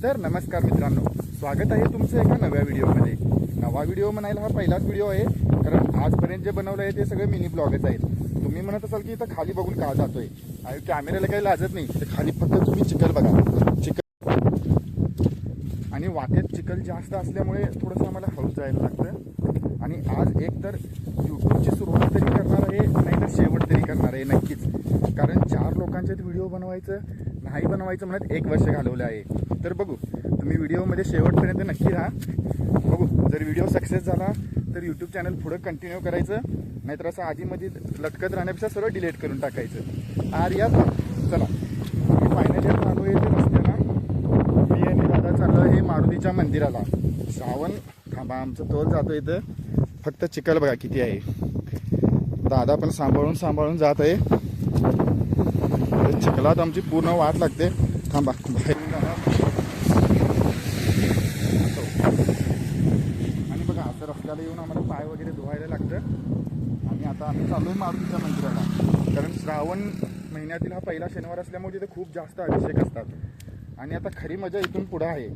तर नमस्कार मित्रांनो, स्वागत आहे तुमचं एका नव्या व्हिडिओमध्ये. नवा व्हिडिओ म्हणायला हा पहिलाच व्हिडिओ आहे, कारण आजपर्यंत जे बनवलं आहे ते सगळे मिनी ब्लॉगच आहेत. तुम्ही म्हणत असाल की इथं खाली बघून का जातोय, कॅमेऱ्याला काही लाजत नाही. तर खाली फक्त तुम्ही चिखल बघा, चिखल आणि वाटेत चिखल जास्त असल्यामुळे थोडंसं आम्हाला हळू जायला लागतं. आणि आज एक तर यूट्यूबची सुरुवात तरी करणार आहे, नाहीतर शेवट तरी करणार आहे नक्कीच. कारण 4 लोकांच्यात व्हिडिओ नाही बनवायचं म्हणत 1 वर्ष घालवलं आहे. तर बघू, तुम्ही व्हिडिओमध्ये शेवटपर्यंत नक्की राहा. बघू, जर व्हिडिओ सक्सेस झाला तर यूट्यूब चॅनल पुढं कंटिन्यू करायचं, नाहीतर असं आधीमध्ये लटकत राहण्यापेक्षा सर्व डिलीट करून टाकायचं. आर्या चला, मी फायनली आलो आहे ते रस्त्याला. मी आणि दादा चाललो आहे मारुतीच्या मंदिराला. श्रावण थांबा, आमचं तोल जातो इथं. फक्त चिखल बघा किती आहे. दादा पण सांभाळून जात आहे. चिखलात आमची पूर्ण वाट लागते. थांबा, आणि बघा असं रस्त्याला येऊन आम्हाला पाय वगैरे धुवायला लागतं. आणि आता आम्ही चालू आहे मारुतीच्या मंदिराला, कारण श्रावण महिन्यातील हा पहिला शनिवार असल्यामुळे तिथे खूप जास्त अभिषेक असतात. आणि आता खरी मजा इथून पुढं आहे,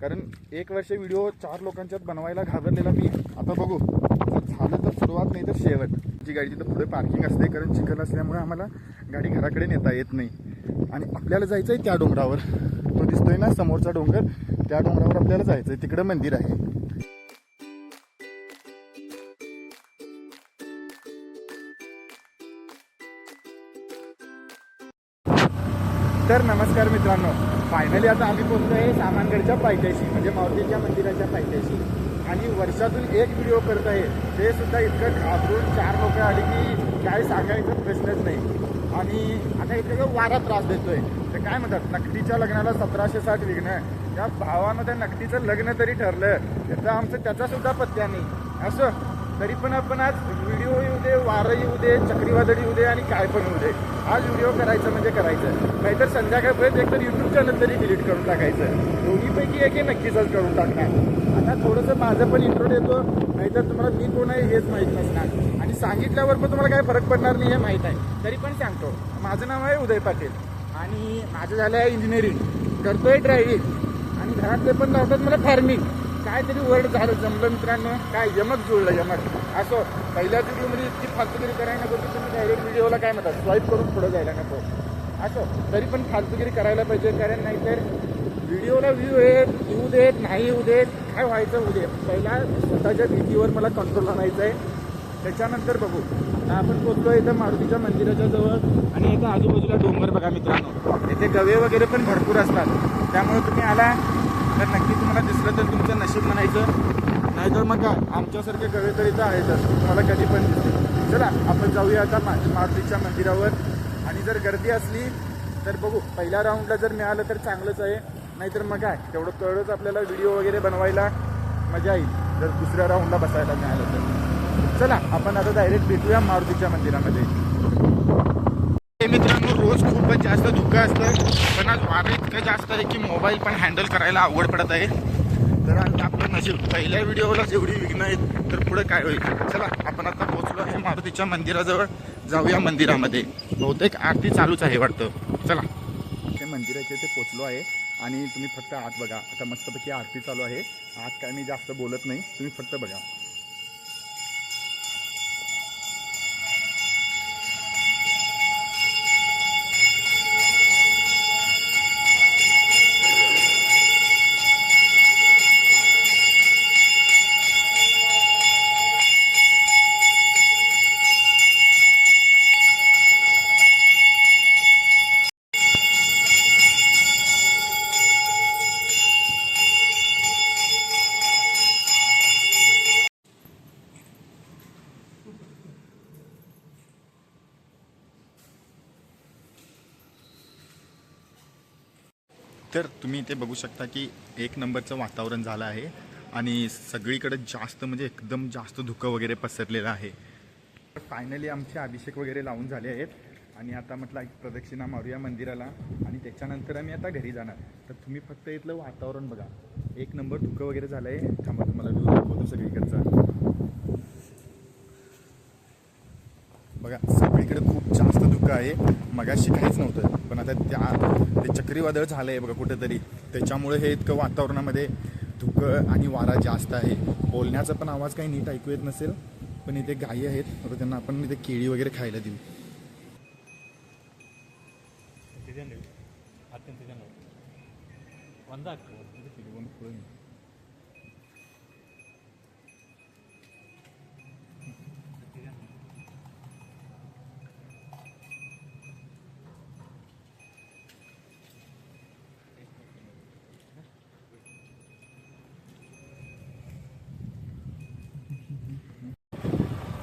कारण 1 वर्ष व्हिडिओ 4 लोकांच्यात बनवायला घाबरलेला मी. आता बघू, जर झालं तर सुरुवात, नाही तर शेवट. जी गाडी तिथं पुढे पार्किंग असते, कारण चिखल असल्यामुळे आम्हाला गाडी घराकडे नेता येत नाही. आणि आपल्याला जायचं आहे त्या डोंगरावर, तो दिसतोय ना समोरचा डोंगर, त्या डोंगरावर आपल्याला जायचं आहे. तिकडं मंदिर आहे. तर नमस्कार मित्रांनो, फायनली आता आम्ही पोहोचलो आहे सामानगडच्या पायथ्याशी, म्हणजे मारुतीच्या मंदिराच्या पायथ्याशी. आणि वर्षातून 1 व्हिडिओ करत आहे, ते सुद्धा इतकं घाबरून 4 लोक आली की काय सांगायचं प्रश्नच नाही. आणि आता इतकं वारा त्रास देतोय. तर काय म्हणतात, नकटीच्या लग्नाला 1760 विघ्न. त्या भावानं त्या नकटीचं लग्न तरी ठरलं, त्याचा सुद्धा पत्त्या नाही. असं तरी पण आपण आज व्हिडिओ येऊ दे, वारं येऊ दे, चक्रीवादळ येऊ दे, आणि काय पण येऊ दे, आज व्हिडिओ करायचं म्हणजे करायचं. नाहीतर संध्याकाळपर्यंत एकतर यूट्यूब चॅनल तरी डिलीट करून टाकायचं. दोन्हीपैकी एक नक्कीच आज करून टाकणार. आता थोडंसं माझं पण इंट्रो देतो, नाहीतर तुम्हाला मी कोण आहे हेच माहीत नसणार. आणि सांगितल्यावर पण तुम्हाला काय फरक पडणार नाही हे माहीत आहे, तरी पण सांगतो. माझं नाव आहे उदय पाटील आणि माझं झालं आहे इंजिनिअरिंग, करतोय ड्रायव्हिंग, आणि घरातले पण लावतात मला फार्मिंग. काहीतरी वर्ड झालं जमलं मित्रांनो, काय यमक जुळलं यमक. असं पहिल्याच व्हिडिओमध्ये इतकी फालतुगिरी करायला नको की तुम्ही डायरेक्ट व्हिडिओला काय म्हणतात स्वाईप करून पुढं जायला नको. असं तरी पण फालतुगिरी करायला पाहिजे, कारण नाहीतर व्हिडिओला व्ह्यू येऊ देत नाही येऊ देत, काय व्हायचं होऊ दे. पहिला स्वतःच्या भीतीवर मला कंट्रोल आणायचं आहे, त्याच्यानंतर बघू. आपण पोचलो इथं मारुतीच्या मंदिराच्या जवळ, आणि इथं आजूबाजूला डोंगर बघा मित्रांनो. इथे गवे वगैरे पण भरपूर असतात, त्यामुळे तुम्ही आला तर नक्की तुम्हाला दिसलं तर तुमचं नशीब म्हणायचं, नाहीतर मग काय आमच्यासारखे गवे तर इथं आहेतच, तुम्हाला कधी पण दिसतील. चला आपण जाऊया आता मारुतीच्या मंदिरावर. आणि जर गर्दी असली तर बघू, पहिल्या राऊंडला जर मिळालं तर चांगलंच आहे, नाहीतर मग काय तेवढंच आपल्याला व्हिडिओ वगैरे बनवायला मजा येईल जर दुसऱ्या राऊंडला बसायला मिळालं तर. चला आपण आता डायरेक्ट भेटूया मारुतीच्या मंदिरामध्ये. मित्रांनो, रोज खूपच जास्त धुकं असतं, पण आज वारं इतकं जास्त आहे की मोबाईल पण हँडल करायला अवघड पडत आहे. तर आज आपलं नशीब, पहिल्या व्हिडिओला जेवढी विघ्न आहेत तर पुढे काय होईल. चला आपण आता पोहोचलो आहे मारुतीच्या मंदिराजवळ, जाऊया मंदिरामध्ये. बहुतेक आरती चालूच आहे वाटतं. चला, ते मंदिराच्या इथे पोहोचलो आहे, आणि तुम्ही फक्त आत बघा. आता मस्तपैकी आरती चालू आहे. आत काय मी जास्त बोलत नाही, तुम्ही फक्त बघा. तर तुम्ही इथे बघू शकता की 1 नंबरचं वातावरण झालं आहे, आणि सगळीकडे जास्त म्हणजे एकदम जास्त धुकं वगैरे पसरलेलं आहे. फायनली आमचे अभिषेक वगैरे लावून झाले आहेत, आणि आता म्हटलं एक प्रदक्षिणा मारूया मंदिराला, आणि त्याच्यानंतर आम्ही आता घरी जाणार. तर तुम्ही फक्त इथलं वातावरण बघा, 1 नंबर धुकं वगैरे झालं आहे. थांबा तुम्हाला व्ह्यू दाखवतो सगळीकडचा. बघा सगळीकडे खूप जास्त धुकं आहे, मगाशी काहीच नव्हतं, पण आता ते चक्रीवादळ झालं आहे बघा कुठेतरी, त्याच्यामुळे हे इतकं वातावरणामध्ये धुकं आणि वारा जास्त आहे. बोलण्याचा पण आवाज काही नीट ऐकू येत नसेल, पण इथे गायी आहेत, तर त्यांना आपण इथे केळी वगैरे खायला देऊ.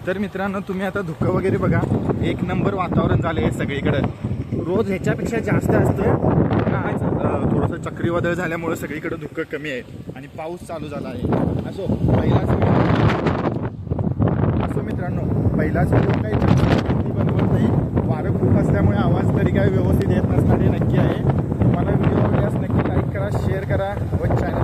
तर मित्रांनो, तुम्ही आता धुकं वगैरे बघा, एक नंबर वातावरण झालं आहे सगळीकडं. रोज ह्याच्यापेक्षा जास्त असतं. आज थोडंसं चक्रीवादळ झाल्यामुळे सगळीकडे धुकं कमी आहे आणि पाऊस चालू झाला आहे. असो मित्रांनो, पहिलाच व्हिडिओ काही जास्त बनवत नाही. वारं खूप असल्यामुळे आवाज तरी काही व्यवस्थित येत नसणारे नक्की आहे. तुम्हाला व्हिडिओ आवडल्यास नक्की लाईक करा, शेअर करा व चॅनल